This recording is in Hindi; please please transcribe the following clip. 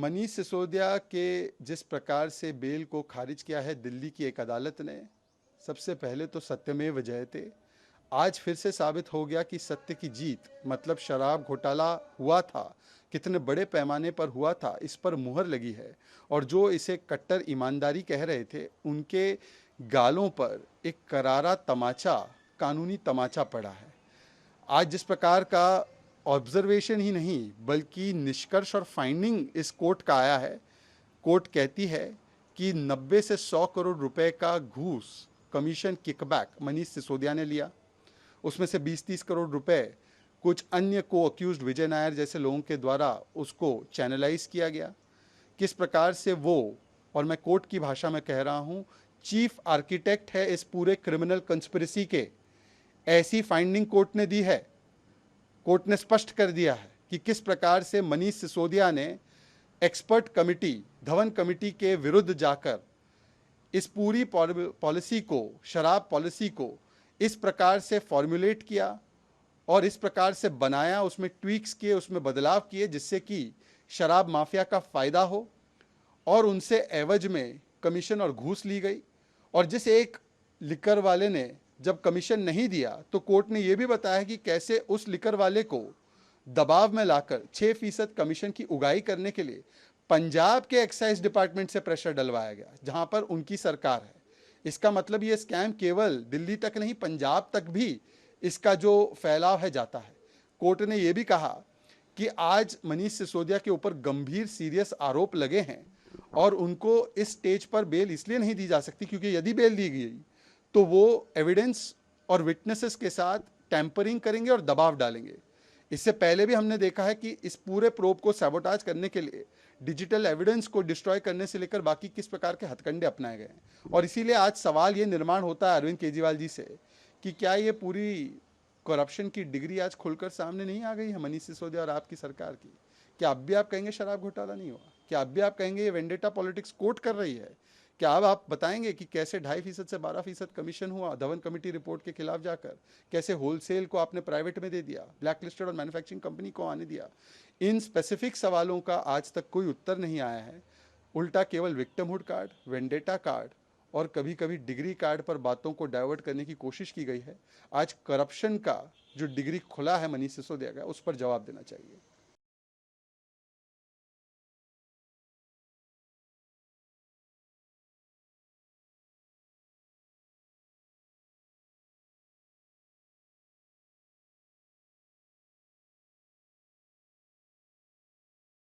मनीष सिसोदिया के जिस प्रकार से बेल को खारिज किया है दिल्ली की एक अदालत ने, सबसे पहले तो सत्यमेव जयते। आज फिर से साबित हो गया कि सत्य की जीत, मतलब शराब घोटाला हुआ था, कितने बड़े पैमाने पर हुआ था, इस पर मुहर लगी है। और जो इसे कट्टर ईमानदारी कह रहे थे, उनके गालों पर एक करारा तमाचा, कानूनी तमाचा पड़ा है। आज जिस प्रकार का ऑब्जर्वेशन ही नहीं बल्कि निष्कर्ष और फाइंडिंग इस कोर्ट का आया है, कोर्ट कहती है कि 90 से 100 करोड़ रुपए का घूस, कमीशन, किकबैक मनीष सिसोदिया ने लिया। उसमें से 20-30 करोड़ रुपए कुछ अन्य को अक्यूज्ड विजय नायर जैसे लोगों के द्वारा उसको चैनलाइज किया गया। किस प्रकार से वो, और मैं कोर्ट की भाषा में कह रहा हूं, चीफ आर्किटेक्ट है इस पूरे क्रिमिनल कंस्पिरेसी के, ऐसी फाइंडिंग कोर्ट ने दी है। कोर्ट ने स्पष्ट कर दिया है कि किस प्रकार से मनीष सिसोदिया ने एक्सपर्ट कमिटी, धवन कमिटी के विरुद्ध जाकर इस पूरी पॉलिसी को, शराब पॉलिसी को इस प्रकार से फॉर्मुलेट किया और इस प्रकार से बनाया, उसमें ट्वीक्स किए, उसमें बदलाव किए, जिससे कि शराब माफिया का फायदा हो और उनसे एवज में कमीशन और घूस ली गई। और जिस एक लिकर वाले ने जब कमीशन नहीं दिया तो कोर्ट ने यह भी बताया कि कैसे उस लिकर वाले को दबाव में लाकर 6% कमीशन की उगाही करने के लिए पंजाब के एक्साइज डिपार्टमेंट से प्रेशर डलवाया गया, जहां पर उनकी सरकार है। इसका मतलब ये स्कैम केवल दिल्ली तक नहीं, पंजाब तक भी इसका जो फैलाव है जाता है। कोर्ट ने यह भी कहा कि आज मनीष सिसोदिया के ऊपर गंभीर सीरियस आरोप लगे हैं और उनको इस स्टेज पर बेल इसलिए नहीं दी जा सकती क्योंकि यदि बेल दी गई तो वो एविडेंस और विटनेसेस के साथ टैंपरिंग करेंगे और दबाव डालेंगे। इससे पहले भी हमने देखा है कि इस पूरे प्रोब को सैबोटाज करने के लिए डिजिटल एविडेंस को डिस्ट्रॉय करने से लेकर बाकी किस प्रकार के हथकंडे अपनाए गए हैं। और इसीलिए आज सवाल ये निर्माण होता है अरविंद केजरीवाल जी से कि क्या ये पूरी करप्शन की डिग्री आज खुलकर सामने नहीं आ गई है मनीष सिसोदिया और आपकी सरकार की? क्या अब भी आप कहेंगे शराब घोटाला नहीं हुआ? क्या अब भी आप कहेंगे ये वेंडेटा पॉलिटिक्स कोर्ट कर रही है? क्या अब आप बताएंगे कि कैसे 2.5% से 12% कमीशन हुआ धवन कमेटी रिपोर्ट के खिलाफ जाकर? कैसे होलसेल को आपने प्राइवेट में दे दिया, ब्लैक लिस्टेड और मैन्युफैक्चरिंग कंपनी को आने दिया? इन स्पेसिफिक सवालों का आज तक कोई उत्तर नहीं आया है। उल्टा केवल विक्टिमहुड कार्ड, वेंडेटा कार्ड और कभी कभी डिग्री कार्ड पर बातों को डाइवर्ट करने की कोशिश की गई है। आज करप्शन का जो डिग्री खुला है मनीष सिसोदिया का, उस पर जवाब देना चाहिए।